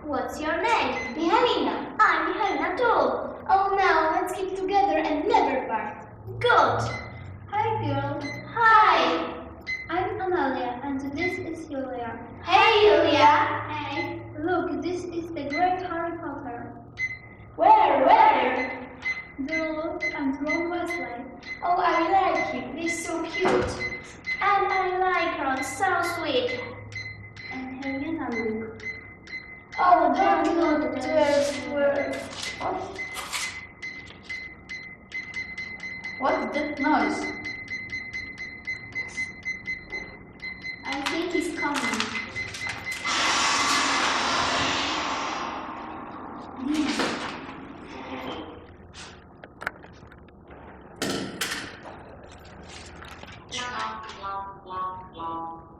What's your name? Mihalina. I'm Mihalina too. Oh, now let's keep together and never part. Good. Hi, girl. Hi. I'm Amalia, and this is Julia. Hey, Julia. Hey. Look, this is the great Harry Potter. Where? Duluth and Ron Weasley. Oh, I like him. He's so cute. And I like Ron. So sweet. And Hermione look. Oh, don't look there. What's that noise? I think he's coming. Long.